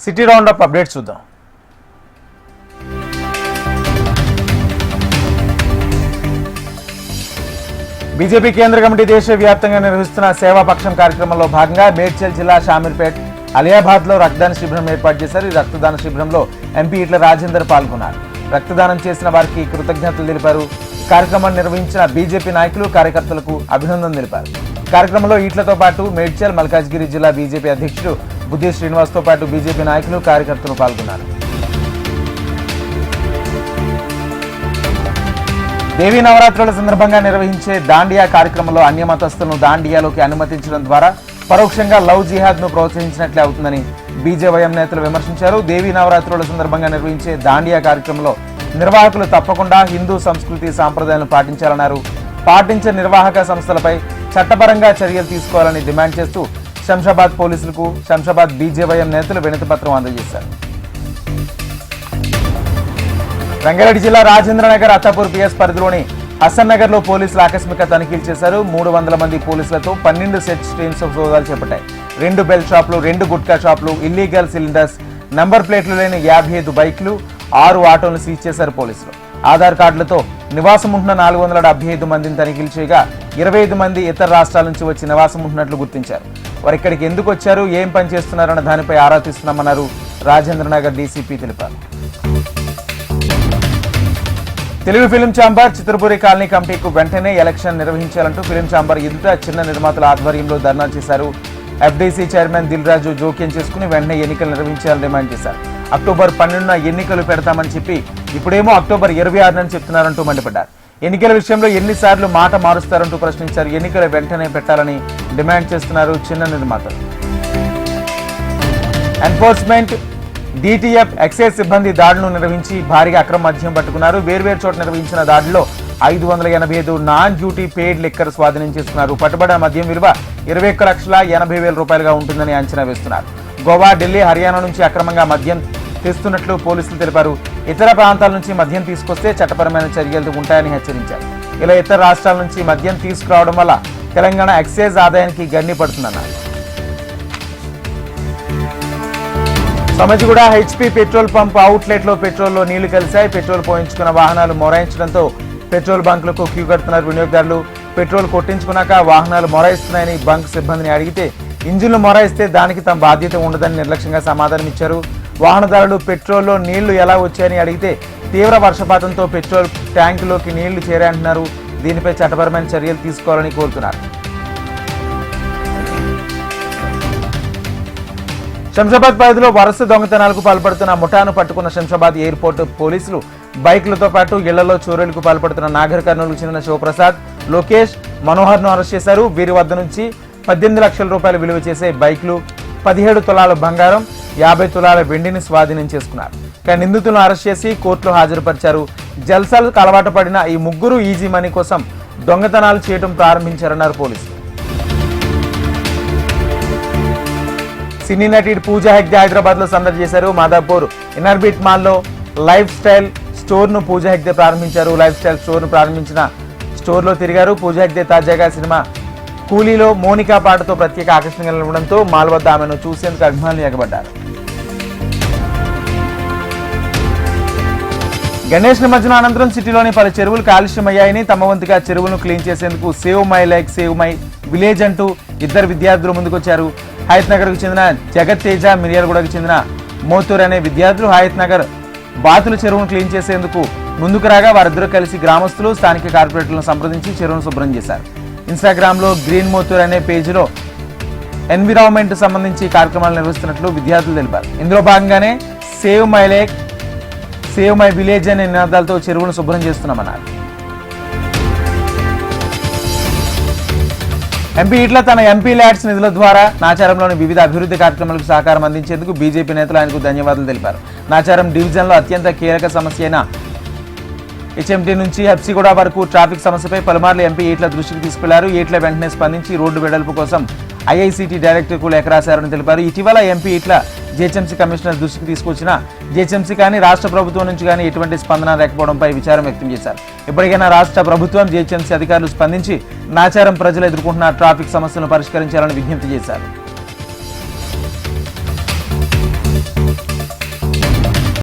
City round up updates చూద్దాం. BJP కేంద్ర committee దేశవ్యాప్తంగా నిర్వహిస్తున్న సేవాపక్షం కార్యక్రమంలో భాగంగా మేడ్చల్ జిల్లా షామీర్పేట్ అలియాబాద్లో రక్తదాన శిబిరం ఏర్పాటు చేశారు. ఈ రక్తదాన శిబిరంలో ఎంపీ ఈట్ల రాజేందర్ పాల్గొన్నారు. రక్తదానం చేసిన వారికి కృతజ్ఞతలు తెలిపారు. కార్యక్రమాన్ని నిర్వహించిన బీజేపీ నాయకులు కార్యకర్తలకు అభినందనలు తెలిపారు. కార్యక్రమంలో ఈట్లతో పాటు మేడ్చల్ మల్కాజ్గిరి జిల్లా బీజేపీ అధ్యక్షుడు బుద్ధి శ్రీనివాస్తో పాటు బీజేపీ నాయకులు కార్యకర్తలు పాల్గొన్నారు. దేవీ నవరాత్రుల సందర్భంగా నిర్వహించే దాండియా కార్యక్రమంలో అన్య మతస్థులను దాండియాలోకి అనుమతించడం ద్వారా పరోక్షంగా లవ్ జిహాద్ ను ప్రోత్సహించినట్లే అవుతుందని బీజేవైఎం నేతలు విమర్శించారు. దేవీ నవరాత్రుల సందర్భంగా నిర్వహించే దాండియా కార్యక్రమంలో నిర్వాహకులు తప్పకుండా హిందూ సంస్కృతి సాంప్రదాయాలను పాటించాలన్నారు. పాటించే నిర్వాహక సంస్థలపై చట్టపరంగా చర్యలు తీసుకోవాలని డిమాండ్ చేస్తూ శంషాబాద్ పోలీసులకు శంషాబాద్ బీజేవైఎం నేతలు వినతిపత్రం అందజేశారు. రంగారెడ్డి జిల్లా రాజేంద్రనగర్ అత్తాపూర్ పిఎస్ పరిధిలోని హసన్ నగర్ లో పోలీసులు ఆకస్మిక తనిఖీలు చేశారు. 300 మంది పోలీసులతో 12 సెర్చ్ టీమ్స్ సోదాలు చేపట్టాయి. 2 బెల్ట్ షాపులు, 2 గుట్కా షాపులు, ఇల్లీగల్ సిలిండర్స్, నంబర్ ప్లేట్లు లేని 55 బైక్లు, 6 ఆటోలను సీజ్ చేశారు పోలీసులు. ఆధార్ కార్డులతో నివాసం ఉంటున్న 475 మందిని తనిఖీలు చేయగా 25 మంది ఇతర రాష్ట్రాల నుంచి వచ్చి నివాసం ఉంటున్నట్లు గుర్తించారు. వారు ఇక్కడికి ఎందుకు వచ్చారు, ఏం పని చేస్తున్నారన్న దానిపై ఆరా తీస్తున్నామన్నారు రాజేంద్రనగర్ డీసీపీ తెలిపారు. Telugu film chamber Chitrapuri colony కమిటీకు వెంటనే ఎలక్షన్ నిర్వహించాలంటూ ఫిలిం ఛాంబర్ ఎదుట చిన్న నిర్మాతల ఆధ్వర్యంలో ధర్నా చేశారు. ఎఫ్డీసీ చైర్మన్ దిల్ రాజు జోక్యం చేసుకుని వెంటనే ఎన్నికలు నిర్వహించాలని డిమాండ్ చేశారు. అక్టోబర్ 12న ఎన్నికలు పెడతామని చెప్పి ఇప్పుడేమో అక్టోబర్ 26ని చెప్తున్నారంటూ మండిపడ్డారు. ఎన్నికల విషయంలో ఎన్నిసార్లు మాట మారుస్తారంటూ ప్రశ్నించారు. ఎన్నికలు వెంటనే పెట్టాలని డిమాండ్ చేస్తున్నారు చిన్న నిర్మాతలు. ఎన్ఫోర్స్మెంట్ డీటీఎఫ్ ఎక్సైజ్ సిబ్బంది దాడులను నిర్వహించి భారీగా అక్రమ మద్యం పట్టుకున్నారు. వేర్వేరు చోట నిర్వహించిన దాడిలో 585 నాన్ డ్యూటీ పెయిడ్ లిక్కర్ స్వాధీనం చేసుకున్నారు. పట్టుబడిన మద్యం విలువ 21,80,000 రూపాయలుగా ఉంటుందని అంచనా వేస్తున్నారు. గోవా, ఢిల్లీ, హర్యానా నుంచి అక్రమంగా మద్యం తెస్తున్నట్లు పోలీసులు తెలిపారు. ఇతర ప్రాంతాల నుంచి మద్యం తీసుకొస్తే చట్టపరమైన చర్యలు ఉంటాయని హెచ్చరించారు. ఇలా ఇతర రాష్ట్రాల నుంచి మద్యం తీసుకురావడం వల్ల తెలంగాణ ఎక్సైజ్ ఆదాయానికి గండి పడుతుందన్నారు. సమజిగూడ హెచ్పీ పెట్రోల్ పంప్ అవుట్లెట్ లో పెట్రోల్లో నీళ్లు కలిశాయి. పెట్రోల్ పోయించుకున్న వాహనాలు మొరాయించడంతో పెట్రోల్ బంకులకు క్యూ కడుతున్నారు వినియోగదారులు. పెట్రోల్ కొట్టించుకున్నాక వాహనాలు మొరాయిస్తున్నాయని బంక్ సిబ్బందిని అడిగితే ఇంజిన్లు మొరాయిస్తే దానికి తమ బాధ్యత ఉండదని నిర్లక్ష్యంగా సమాధానం ఇచ్చారు. వాహనదారులు పెట్రోల్లో నీళ్లు ఎలా వచ్చాయని అడిగితే తీవ్ర వర్షపాతంతో పెట్రోల్ ట్యాంకులోకి నీళ్లు చేరాయంటున్నారు. దీనిపై చట్టపరమైన చర్యలు తీసుకోవాలని కోరుతున్నారు. శంషాబాద్ పరిధిలో వరుస దొంగతనాలకు పాల్పడుతున్న ముఠాను పట్టుకున్న శంషాబాద్ ఎయిర్పోర్ట్ పోలీసులు బైక్లతో పాటు ఇళ్లలో చోరీలకు పాల్పడుతున్న నాగర్ కర్నూలుకు చెందిన శివప్రసాద్, లోకేష్, మనోహర్ను అరెస్ట్ చేశారు. వీరి వద్ద నుంచి 18 లక్షల రూపాయలు విలువ చేసే బైక్లు, 17 తులాల బంగారం, 50 తులాల వెండిని స్వాధీనం చేసుకున్నారు. కానీ నిందితులను అరెస్ట్ చేసి కోర్టులో హాజరుపరిచారు. జల్సాలకు అలవాటు పడిన ఈ ముగ్గురు ఈజీ మనీ కోసం దొంగతనాలు చేయడం ప్రారంభించారన్నారు పోలీసులు. సినీ నటి పూజా హెగ్డే హైదరాబాద్ లో సందడి చేశారు. మాదాపూర్ ఇన్నర్బీట్ మాల్ లో లైఫ్ స్టైల్ స్టోర్ ను పూజా హెగ్డే ప్రారంభించారు. లైఫ్ స్టైల్ స్టోర్ ను ప్రారంభించిన స్టోర్ లో తిరిగారు. పూజా హెగ్డే తాజాగా సినిమా కూలీలో మోనికా పాటతో ప్రత్యేక ఆకర్షణగా నిలవడంతో మాల్ వద్ద ఆమెను చూసేందుకు అభిమానులు ఎగబడ్డారు. గణేష్ నిమజ్జనం అనంతరం సిటీలోని పలు చెరువులు కాలుష్యమయ్యాయని తమ వంతుగా చెరువులను క్లీన్ చేసేందుకు save my like save my village అంటూ 2 విద్యార్థులు ముందుకొచ్చారు. హయత్ నగర్ కు చెందిన జగత్ తేజ, మిర్యాలగూడకు చెందిన మోతూర్ అనే విద్యార్థులు హయత్ నగర్ బాతుల చెరువును క్లీన్ చేసేందుకు ముందుకు రాగా వారిద్దరూ కలిసి గ్రామస్తులు, స్థానిక కార్పొరేటర్లను సంప్రదించి చెరువును శుభ్రం చేశారు. ఇన్స్టాగ్రామ్ లో గ్రీన్ మోతూర్ అనే పేజీలో ఎన్విరాన్మెంట్ సంబంధించి కార్యక్రమాలు నిర్వహిస్తున్నట్లు విద్యార్థులు తెలిపారు. ఇందులో భాగంగానే save my lake save my village అనే నినాదాలతో చెరువును శుభ్రం చేస్తున్నామన్నారు. ఎంపీ ఈట్ల తన ఎంపీ ల్యాడ్స్ నిధుల ద్వారా నాచారంలోని వివిధ అభివృద్ధి కార్యక్రమాలకు సహకారం అందించేందుకు బీజేపీ నేతలు ఆయనకు ధన్యవాదాలు తెలిపారు. నాచారం డివిజన్లో అత్యంత కీలక సమస్య అయిన హెచ్ఎంటీ నుంచి హెప్సిగూడ వరకు ట్రాఫిక్ సమస్యపై పలుమార్లు ఎంపీ ఈట్ల దృష్టికి తీసుకెళ్లారు. ఈట్ల వెంటనే స్పందించి రోడ్డు వెడల్పు కోసం ఐఐసిటీ డైరెక్టర్కు లేఖ రాశారని తెలిపారు. ఇటీవల ఎంపీ ఈట్ల జీహెచ్ఎంసీ కమిషనర్ దృష్టికి తీసుకొచ్చిన జీహెచ్ఎంసీ కానీ రాష్ట్ర ప్రభుత్వం నుంచి కానీ ఎటువంటి స్పందన లేకపోవడంపై విచారం వ్యక్తం చేశారు. ఇప్పటికైనా రాష్ట్ర ప్రభుత్వం జీహెచ్ఎంసీ అధికారులు స్పందించి నాచారం ప్రజలు ఎదుర్కొంటున్న ట్రాఫిక్ సమస్యలను పరిష్కరించాలని విజ్ఞప్తి చేశారు.